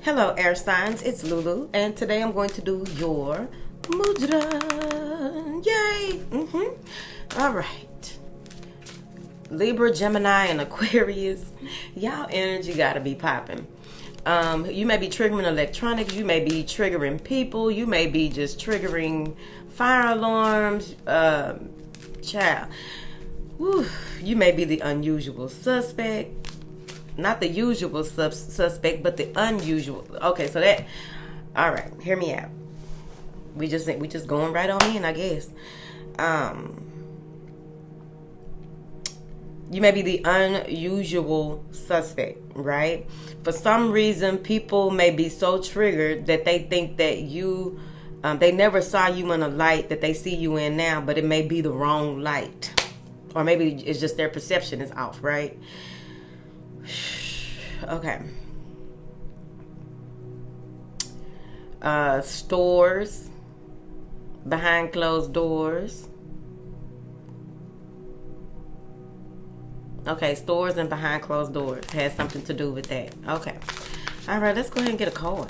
Hello, air signs. It's Lulu, and today I'm going to do your Mudra. Yay! All right. Libra, Gemini, and Aquarius. Y'all energy gotta be popping. You may be triggering electronics. You may be triggering people. You may be just triggering fire alarms. Child. Whew, you may be the unusual suspect. Not the usual suspect, but the unusual. Okay, so that. All right, hear me out. We just going right on in, I guess. You may be the unusual suspect, right? For some reason, people may be so triggered that they think that you, they never saw you in a light that they see you in now, but it may be the wrong light. Or maybe it's just their perception is off, right? Okay. Stores, behind closed doors. Okay, stores and behind closed doors has something to do with that. Okay. All right, let's go ahead and get a card.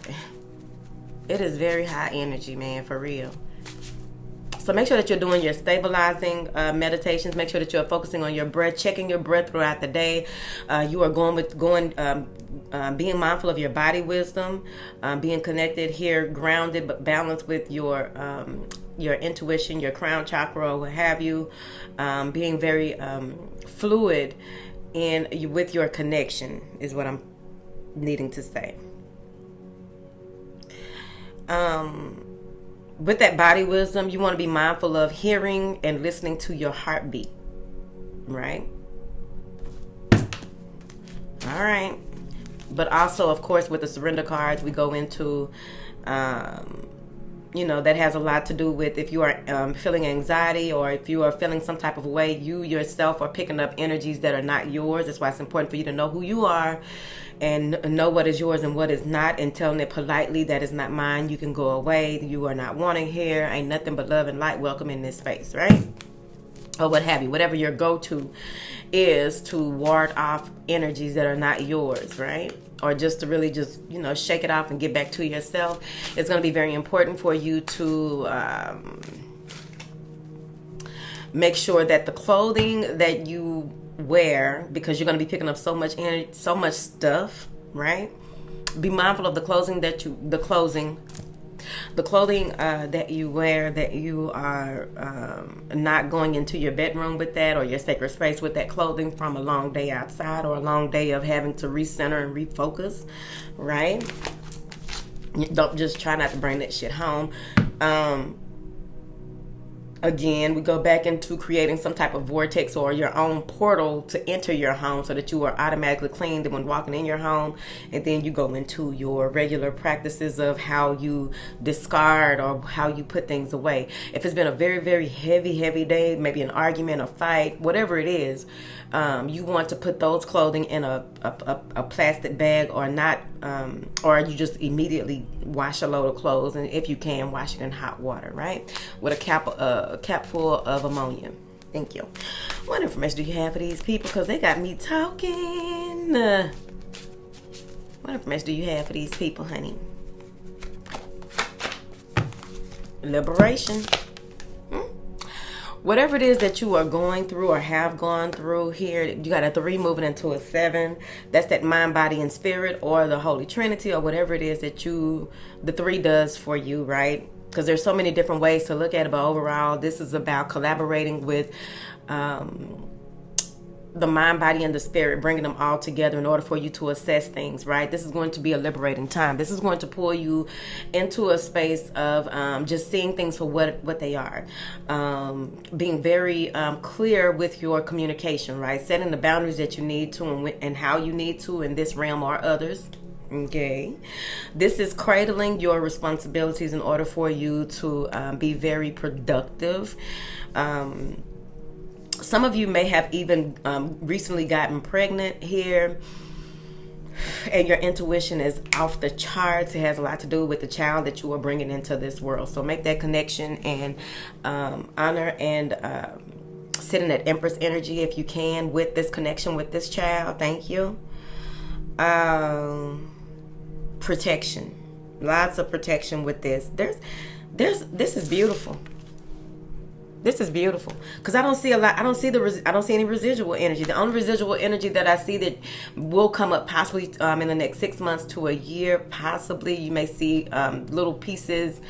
It is very high energy, man, for real. So make sure that you're doing your stabilizing meditations. Make sure that you're focusing on your breath, checking your breath throughout the day. You are being mindful of your body wisdom, being connected here, grounded but balanced with your intuition, your crown chakra, or what have you. Being very fluid with your connection is what I'm needing to say. With that body wisdom, you want to be mindful of hearing and listening to your heartbeat, right? All right. But also, of course, with the surrender cards, we go into, that has a lot to do with if you are feeling anxiety or if you are feeling some type of way, you yourself are picking up energies that are not yours. That's why it's important for you to know who you are and know what is yours and what is not, and telling it politely, that is not mine. You can go away. You are not wanting here. Ain't nothing but love and light welcome in this space, right? Or what have you. Whatever your go-to is to ward off energies that are not yours, right? Or just to really just, shake it off and get back to yourself. It's going to be very important for you to make sure that the clothing that you wear, because you're going to be picking up so much energy, so much stuff, right? Be mindful of the clothing that you wear, that you are not going into your bedroom with that, or your sacred space with that clothing from a long day outside, or a long day of having to recenter and refocus, right? Don't just try not to bring that shit home. Again, we go back into creating some type of vortex or your own portal to enter your home so that you are automatically cleaned when walking in your home. And then you go into your regular practices of how you discard or how you put things away. If it's been a very, very heavy day, maybe an argument, a fight, whatever it is, you want to put those clothing in a plastic bag, or not, or you just immediately wash a load of clothes, and if you can, wash it in hot water, right? With a cap full of ammonia. Thank you. What information do you have for these people? Because they got me talking. What information do you have for these people, honey? Liberation. Whatever it is that you are going through or have gone through here, you got a 3 moving into a 7. That's that mind, body, and spirit, or the Holy Trinity, or whatever it is that the 3 does for you, right? Because there's so many different ways to look at it, but overall, this is about collaborating with the mind, body, and the spirit, bringing them all together in order for you to assess things, right? This is going to be a liberating time. This is going to pull you into a space of just seeing things for what they are. Being very clear with your communication, right? Setting the boundaries that you need to and how you need to in this realm or others. Okay. This is cradling your responsibilities in order for you to be very productive. Some of you may have even recently gotten pregnant here, and your intuition is off the charts. It has a lot to do with the child that you are bringing into this world. So make that connection and honor and sit in that Empress energy if you can with this connection with this child. Thank you. protection. Lots of protection with this. This is beautiful. This is beautiful because I don't see a lot. I don't see any residual energy. The only residual energy that I see that will come up possibly in the next 6 months to a year, possibly you may see little pieces,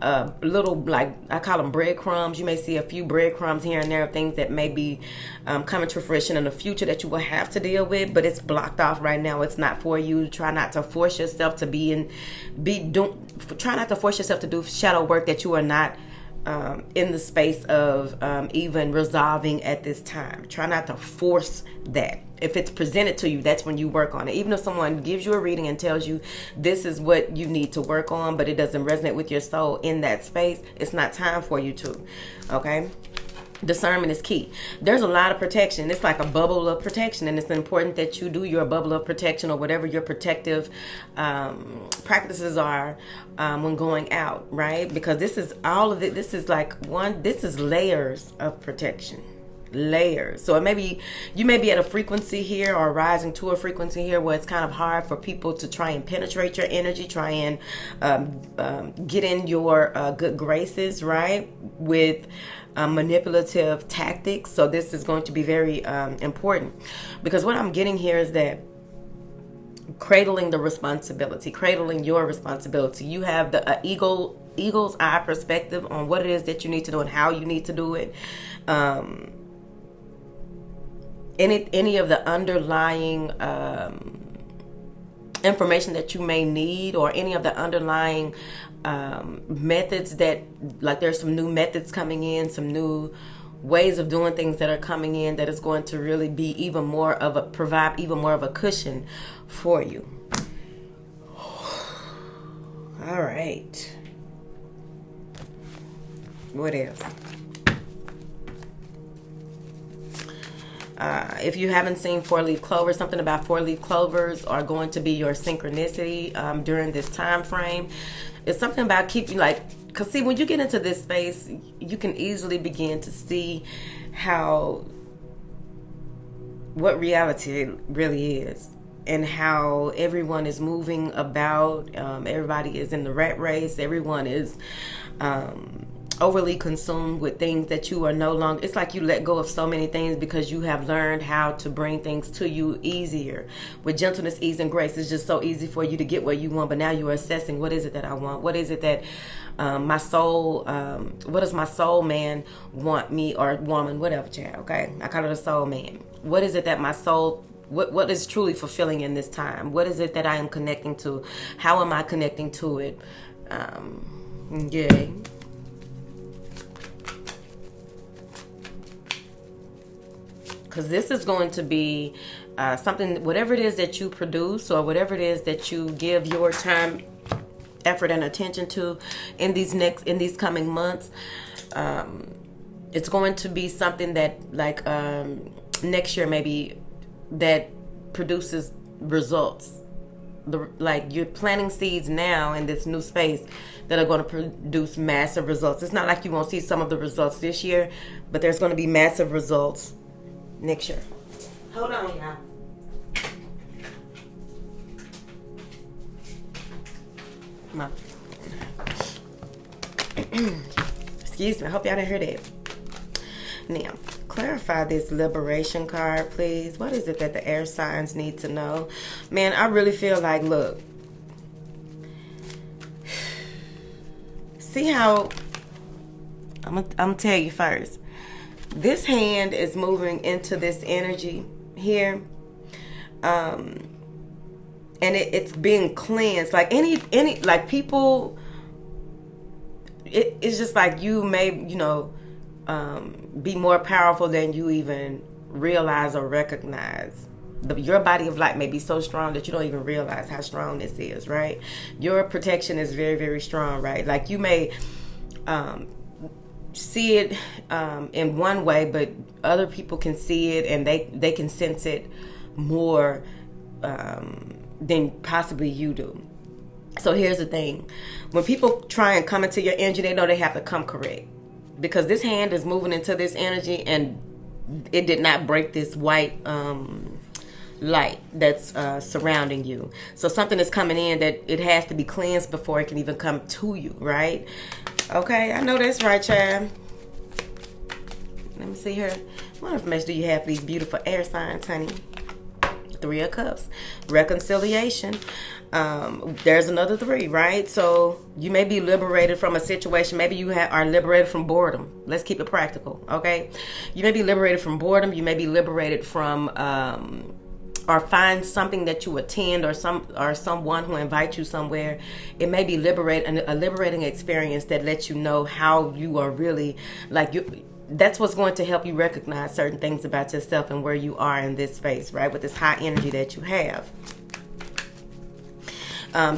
little, like I call them breadcrumbs. You may see a few breadcrumbs here and there of things that may be coming to fruition in the future that you will have to deal with, but it's blocked off right now. It's not for you. Try not to force yourself to try not to force yourself to do shadow work that you are not in the space of even resolving at this time. Try not to force that. If it's presented to you, that's when you work on it. Even if someone gives you a reading and tells you this is what you need to work on, but it doesn't resonate with your soul in that space, it's not time for you to. Okay? Discernment is key. There's a lot of protection. It's like a bubble of protection, and it's important that you do your bubble of protection or whatever your protective practices are when going out, right? Because this is all of it. This is this is layers of protection. Layers. So you may be at a frequency here or rising to a frequency here where it's kind of hard for people to try and penetrate your energy, try and get in your good graces, right? With manipulative tactics. So this is going to be very important, because what I'm getting here is that cradling your responsibility. You have the eagle's eye perspective on what it is that you need to do and how you need to do it. Any of the underlying information that you may need, or any of the underlying methods that, like, there's some new methods coming in, some new ways of doing things that are coming in that is going to really be provide even more of a cushion for you. All right. What else? If you haven't seen 4-leaf clovers, something about 4-leaf clovers are going to be your synchronicity during this time frame. It's something about keeping, because see, when you get into this space, you can easily begin to see what reality really is, and how everyone is moving about. Everybody is in the rat race. Everyone is overly consumed with things that you are no longer. It's like you let go of so many things because you have learned how to bring things to you easier. With gentleness, ease, and grace, it's just so easy for you to get what you want. But now you are assessing, what is it that I want? What is it that my soul, what does my soul man want me, or woman, whatever, child, okay? I call it a soul man. What is it that my soul, what is truly fulfilling in this time? What is it that I am connecting to? How am I connecting to it? Yeah. Because this is going to be something, whatever it is that you produce, or whatever it is that you give your time, effort, and attention to in these coming months, it's going to be something that, like, next year maybe, that produces results. Like, you're planting seeds now in this new space that are going to produce massive results. It's not like you won't see some of the results this year, but there's going to be massive results next year. Hold on, y'all. Excuse me. I hope y'all didn't hear that. Now, clarify this liberation card, please. What is it that the air signs need to know? Man, I really feel like, look. See how I'm gonna tell you first. This hand is moving into this energy here, and it's being cleansed. Like any like people, it's just like you may be more powerful than you even realize or recognize. Your body of light may be so strong that you don't even realize how strong this is. Right? Your protection is very, very strong. Right? Like you may see it in one way, but other people can see it and they can sense it more than possibly you do. So here's the thing. When people try and come into your energy, they know they have to come correct, because this hand is moving into this energy and it did not break this white light that's surrounding you. So something is coming in that it has to be cleansed before it can even come to you, right? Okay, I know that's right, child. Let me see here. What information do you have for these beautiful air signs, honey? 3 of Cups. Reconciliation. There's another 3, right? So you may be liberated from a situation. Maybe you are liberated from boredom. Let's keep it practical, okay? You may be liberated from boredom. You may be liberated from or find something that you attend or someone who invites you somewhere. It may be a liberating experience that lets you know how you are really, like, that's what's going to help you recognize certain things about yourself and where you are in this space, right? With this high energy that you have.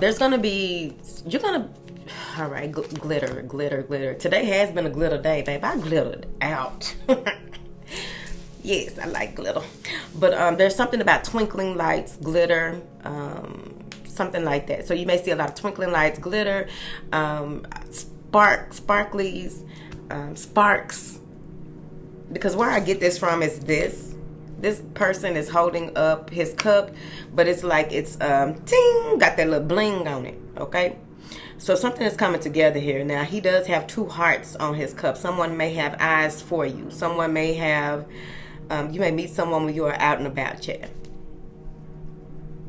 There's going to be, all right, glitter. Today has been a glitter day, babe. I glittered out. Yes, I like glitter. But there's something about twinkling lights, glitter, something like that. So you may see a lot of twinkling lights, glitter, sparklies, sparks. Because where I get this from is this person is holding up his cup, but it's like it's ting, got that little bling on it, okay? So something is coming together here. Now, he does have 2 hearts on his cup. Someone may have eyes for you. Someone may have, you may meet someone when you are out and about, chat.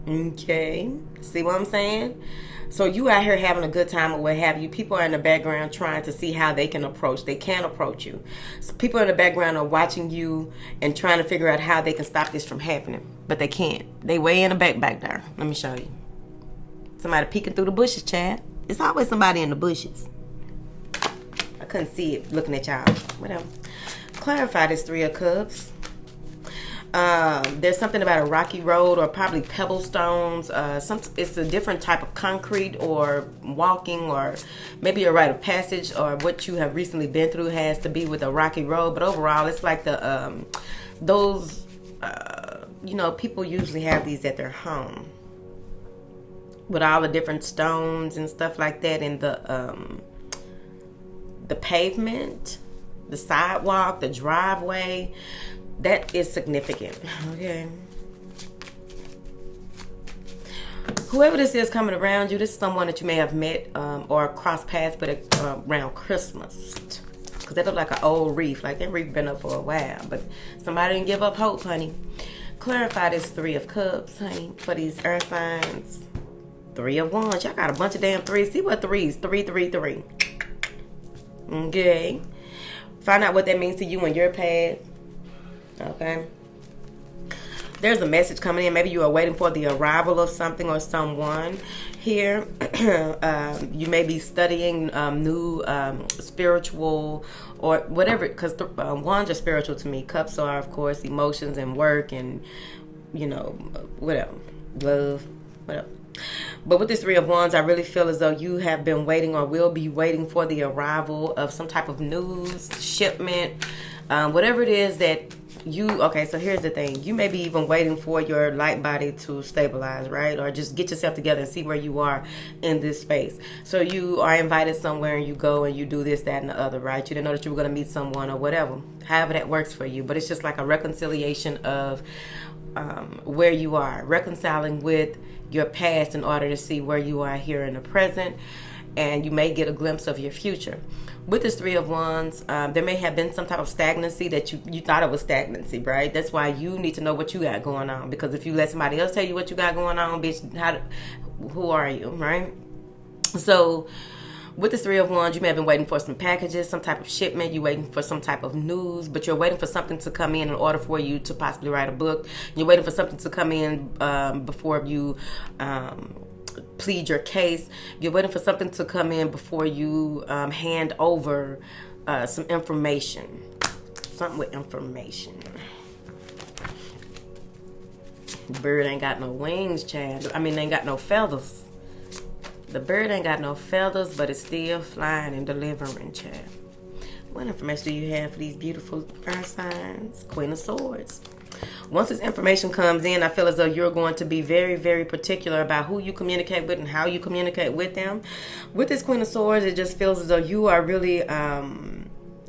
Okay, see what I'm saying? So you out here having a good time or what have you. People are in the background trying to see how they can approach. They can't approach you. So people in the background are watching you and trying to figure out how they can stop this from happening. But they can't. They way in the back there. Let me show you. Somebody peeking through the bushes, Chad. It's always somebody in the bushes. I couldn't see it looking at y'all. Whatever. Clarify this 3 of Cups. There's something about a rocky road or probably pebble stones. It's a different type of concrete or walking, or maybe a rite of passage, or what you have recently been through has to be with a rocky road. But overall, it's like those people usually have these at their home with all the different stones and stuff like that in the pavement, the sidewalk, the driveway. That is significant, okay? Whoever this is coming around you, this is someone that you may have met or crossed paths with around Christmas. Because they look like an old reef. Like that reef been up for a while. But somebody didn't give up hope, honey. Clarify this 3 of Cups, honey, for these earth signs. 3 of Wands. Y'all got a bunch of damn 3s. See what 3s? 3. Okay. Find out what that means to you in your path. Okay. There's a message coming in. Maybe you are waiting for the arrival of something or someone here. You may be studying new spiritual or whatever, because wands are spiritual to me. Cups are, of course, emotions and work and, whatever. Love, whatever. But with this 3 of Wands, I really feel as though you have been waiting or will be waiting for the arrival of some type of news, shipment, whatever it is that okay, so here's the thing. You may be even waiting for your light body to stabilize, right? Or just get yourself together and see where you are in this space. So you are invited somewhere and you go and you do this, that, and the other, right? You didn't know that you were going to meet someone or whatever. However that works for you. But it's just like a reconciliation of where you are. Reconciling with your past in order to see where you are here in the present. And you may get a glimpse of your future. With this 3 of Wands, there may have been some type of stagnancy that you thought it was stagnancy, right? That's why you need to know what you got going on. Because if you let somebody else tell you what you got going on, bitch, who are you, right? So with this 3 of Wands, you may have been waiting for some packages, some type of shipment. You're waiting for some type of news, but you're waiting for something to come in order for you to possibly write a book. You're waiting for something to come in before you plead your case. You're waiting for something to come in before you hand over some information. Something with information. Bird ain't got no wings, Chad. I mean, they ain't got no feathers. The bird ain't got no feathers, but it's still flying and delivering, Chad. What information do you have for these beautiful earth signs? Queen of Swords. Once this information comes in, I feel as though you're going to be very, very particular about who you communicate with and how you communicate with them. With this Queen of Swords, it just feels as though you are really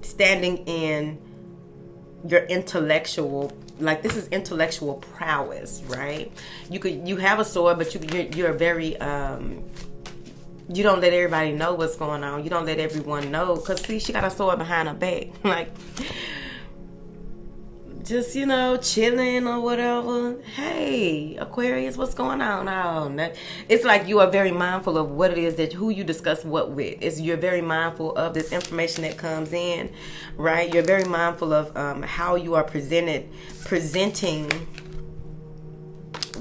standing in your intellectual, like this is intellectual prowess, right? You have a sword, but you're very you don't let everybody know what's going on. You don't let everyone know, because see, she got a sword behind her back, like just, you know, chilling or whatever. Hey, Aquarius, what's going on? Oh, it's like you are very mindful of what it is that who you discuss what with. You're very mindful of this information that comes in, right? You're very mindful of how you are presenting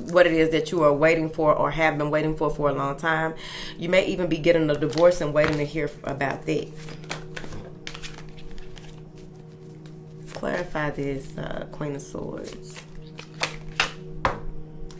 what it is that you are waiting for or have been waiting for a long time. You may even be getting a divorce and waiting to hear about that. Clarify this, Queen of Swords.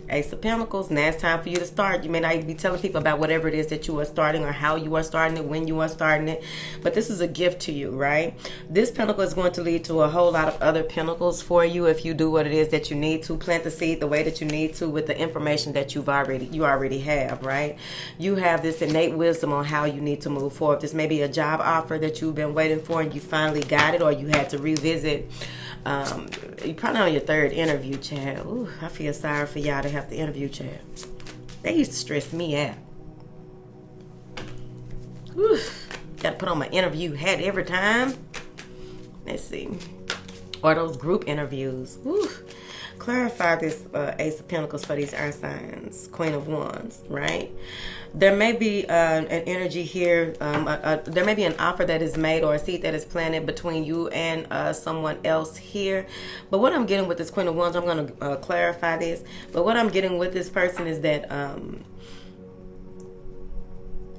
Ace of Pentacles. Now it's time for you to start. You may not even be telling people about whatever it is that you are starting or how you are starting it, when you are starting it. But this is a gift to you, right? This pentacle is going to lead to a whole lot of other pentacles for you if you do what it is that you need to. Plant the seed the way that you need to with the information that you already have, right? You have this innate wisdom on how you need to move forward. This may be a job offer that you've been waiting for and you finally got it, or you had to revisit. You're probably on your third interview, child. Ooh, I feel sorry for y'all to have to interview, child. They used to stress me out. Ooh, gotta put on my interview hat every time. Let's see. Or those group interviews. Ooh. Clarify this Ace of Pentacles for these earth signs. Queen of Wands, right? There may be an energy here. There may be an offer that is made or a seed that is planted between you and someone else here. But what I'm getting with this Queen of Wands, I'm going to clarify this. But what I'm getting with this person is that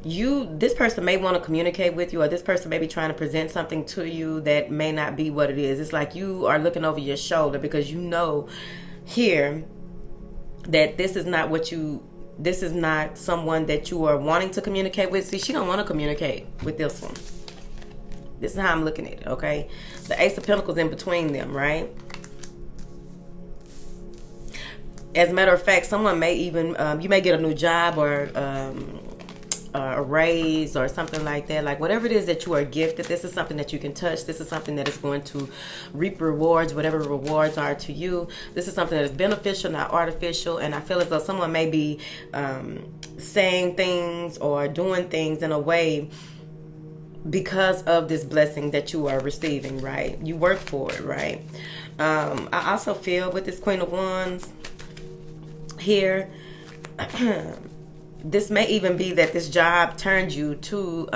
this person may want to communicate with you, or this person may be trying to present something to you that may not be what it is. It's like you are looking over your shoulder because you know here that this is not someone that you are wanting to communicate with. See, she don't want to communicate with this one. This is how I'm looking at it, okay? The Ace of Pentacles in between them, right? As a matter of fact, someone may even, you may get a new job or a raise or something like that. Like whatever it is that you are gifted, this is something that you can touch. This is something that is going to reap rewards, whatever rewards are to you. This is something that is beneficial, not artificial. And I feel as though someone may be saying things or doing things in a way because of this blessing that you are receiving, right? You work for it, right? I also feel with this Queen of Wands here, this may even be that this job turns you to,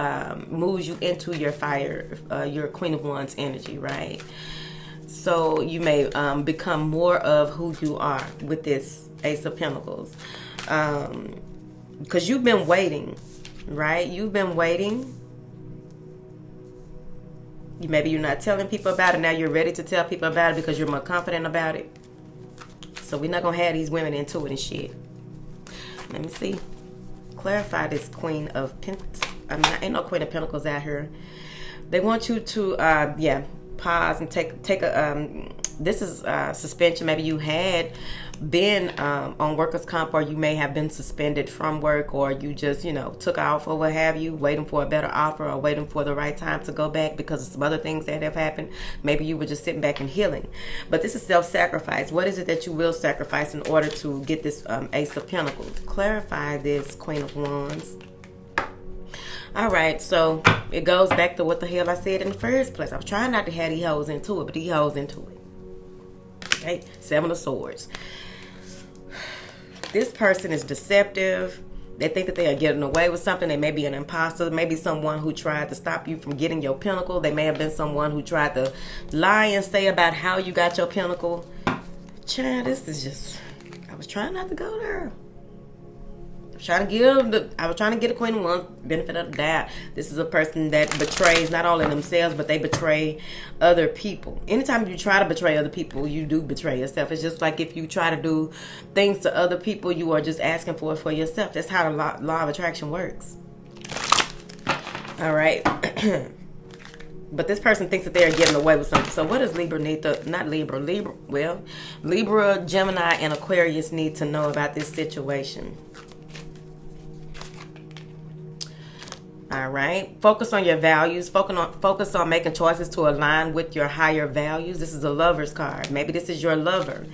moves you into your fire, your Queen of Wands energy, right? So you may become more of who you are with this Ace of Pentacles. Because you've been waiting, right? You've been waiting. Maybe you're not telling people about it. Now you're ready to tell people about it because you're more confident about it. So we're not going to have these women into it and shit. Let me see. Clarify this Queen of Pentacles. Ain't no Queen of Pentacles out here. They want you to, pause and take a, this is suspension. Maybe you had been on workers' comp, or you may have been suspended from work, or you just, took off or what have you, waiting for a better offer or waiting for the right time to go back because of some other things that have happened. Maybe you were just sitting back and healing. But this is self-sacrifice. What is it that you will sacrifice in order to get this Ace of Pentacles? Clarify this Queen of Wands. All right, so it goes back to what the hell I said in the first place. I was trying not to have these hoes into it, but these hoes into it. Okay, Seven of Swords. This person is deceptive. They think that they are getting away with something. They may be an imposter. Maybe someone who tried to stop you from getting your pinnacle. They may have been someone who tried to lie and say about how you got your pinnacle. Child, this is just, I was trying not to go there. I was trying to get a Queen of Wands benefit of the doubt. This is a person that betrays not only themselves, but they betray other people. Anytime you try to betray other people, you do betray yourself. It's just like if you try to do things to other people, you are just asking for it for yourself. That's how the law of attraction works. All right. But this person thinks that they are getting away with something. So what does Libra need to, Libra, Gemini, and Aquarius need to know about this situation? All right. Focus on your values. Focus on making choices to align with your higher values. This is a lover's card. Maybe this is your lover,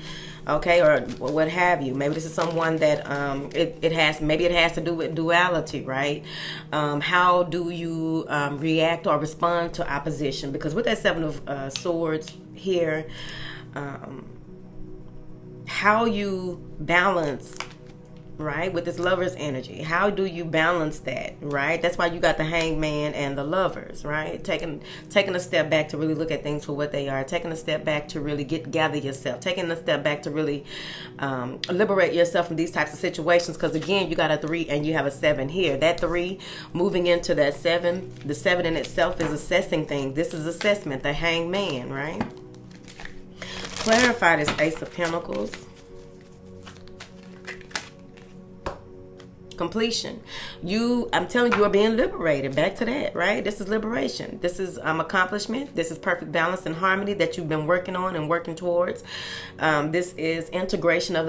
okay, or what have you. Maybe this is someone that it has to do with duality, right? How do you react or respond to opposition? Because with that Seven of Swords here, how you balance, right, with this lover's energy. How do you balance that, right? That's why you got the Hangman and the Lovers, right? Taking a step back to really look at things for what they are. Taking a step back to really gather yourself. Taking a step back to really liberate yourself from these types of situations. Because again, you got a 3 and you have a 7 here. That 3 moving into that 7. The 7 in itself is assessing things. This is assessment. The Hangman, right? Clarify this Ace of Pentacles. Completion. I'm telling you, are being liberated. Back to that, right? This is liberation. This is accomplishment. This is perfect balance and harmony that you've been working on and working towards. This is integration of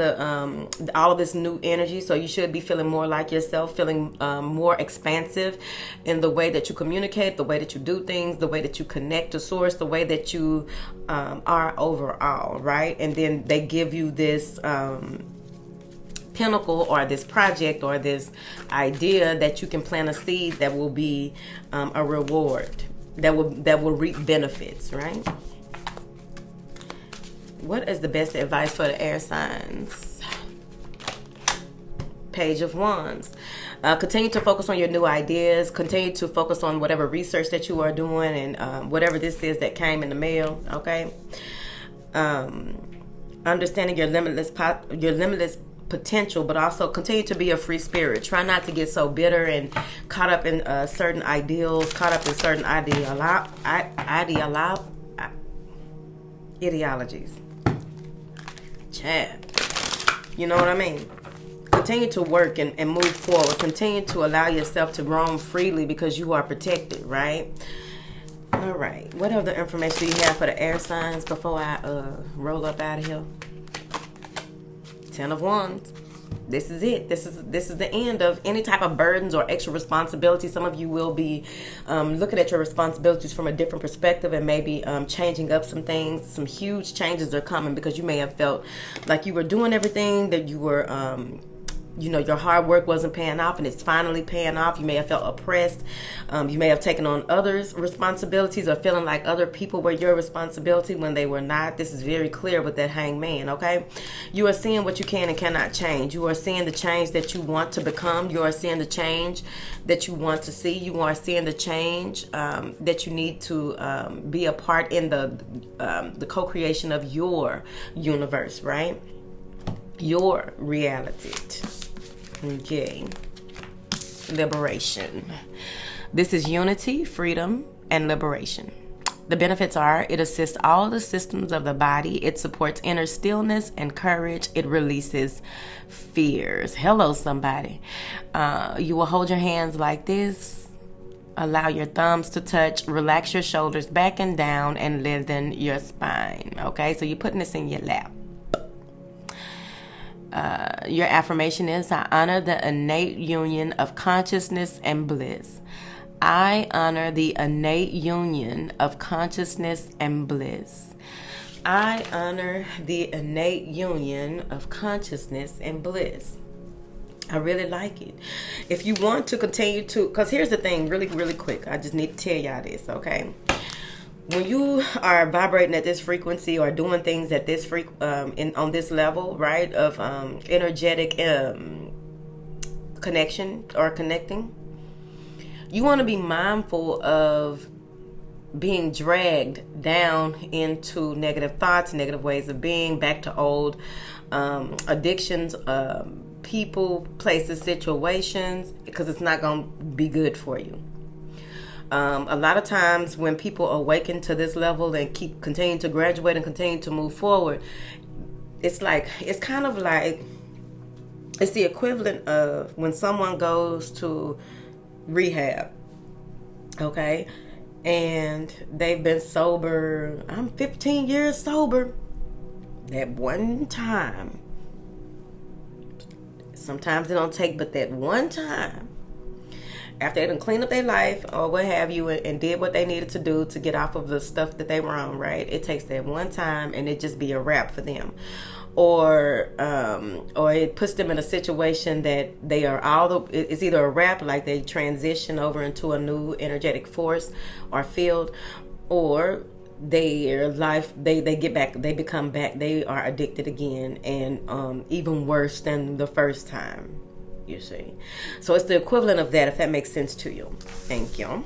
all of this new energy. So you should be feeling more like yourself, feeling more expansive in the way that you communicate, the way that you do things, the way that you connect to source, the way that you are overall, right? And then they give you this pinnacle or this project or this idea that you can plant a seed that will be a reward, that will reap benefits, right? What is the best advice for the air signs? Page of Wands. Continue to focus on your new ideas. Continue to focus on whatever research that you are doing and whatever this is that came in the mail, okay? Understanding your limitless potential, but also continue to be a free spirit. Try not to get so bitter and caught up in certain ideals, caught up in certain ideologies. Chad, you know what I mean? Continue to work and move forward. Continue to allow yourself to roam freely because you are protected, right? All right. What other information do you have for the air signs before I roll up out of here? 10 of Wands. This is it. This is the end of any type of burdens or extra responsibility. Some of you will be looking at your responsibilities from a different perspective and maybe changing up some things. Some huge changes are coming because you may have felt like you were doing everything that you were your hard work wasn't paying off, and it's finally paying off. You may have felt oppressed. You may have taken on others' responsibilities or feeling like other people were your responsibility when they were not. This is very clear with that Hangman, okay? You are seeing what you can and cannot change. You are seeing the change that you want to become. You are seeing the change that you want to see. You are seeing the change that you need to be a part in the co-creation of your universe, right? Your reality. Okay. Liberation. This is unity, freedom, and liberation. The benefits are it assists all the systems of the body. It supports inner stillness and courage. It releases fears. Hello, somebody. You will hold your hands like this. Allow your thumbs to touch. Relax your shoulders back and down and lengthen your spine. Okay, so you're putting this in your lap. Your affirmation is, I honor the innate union of consciousness and bliss. I honor the innate union of consciousness and bliss. I honor the innate union of consciousness and bliss. I really like it. If you want to continue to, because here's the thing, really, really quick. I just need to tell y'all this, okay? When you are vibrating at this frequency or doing things at this on this level, right, of energetic connection or connecting, you want to be mindful of being dragged down into negative thoughts, negative ways of being, back to old addictions, people, places, situations, because it's not going to be good for you. A lot of times when people awaken to this level and continue to graduate and continue to move forward, it's kind of like it's the equivalent of when someone goes to rehab, okay, and they've been sober. I'm 15 years sober. That one time, sometimes it don't take but that one time, after they done cleaned up their life or what have you, and did what they needed to do to get off of the stuff that they were on, right? It takes that one time and it just be a wrap for them. Or it puts them in a situation that they are it's either a wrap, like they transition over into a new energetic force or field, or their life, they get back, they become back, they are addicted again, and even worse than the first time, you see. So it's the equivalent of that, if that makes sense to you. Thank you.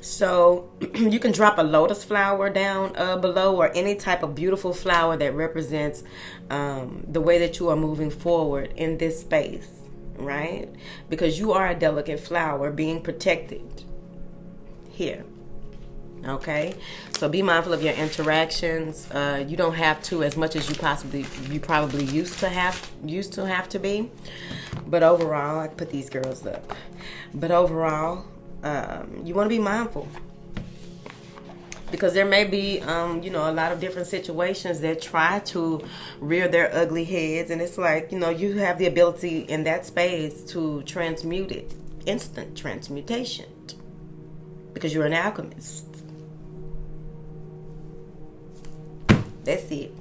So you can drop a lotus flower down below, or any type of beautiful flower that represents the way that you are moving forward in this space, right? Because you are a delicate flower being protected here. Okay, so be mindful of your interactions. You don't have to, as much as you probably used to have to be. But overall, I can put these girls up. But overall, you want to be mindful, because there may be a lot of different situations that try to rear their ugly heads, and it's like, you have the ability in that space to transmute it, instant transmutation, because you're an alchemist. That's it.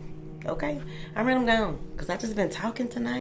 Okay, I ran them down because I just been talking tonight.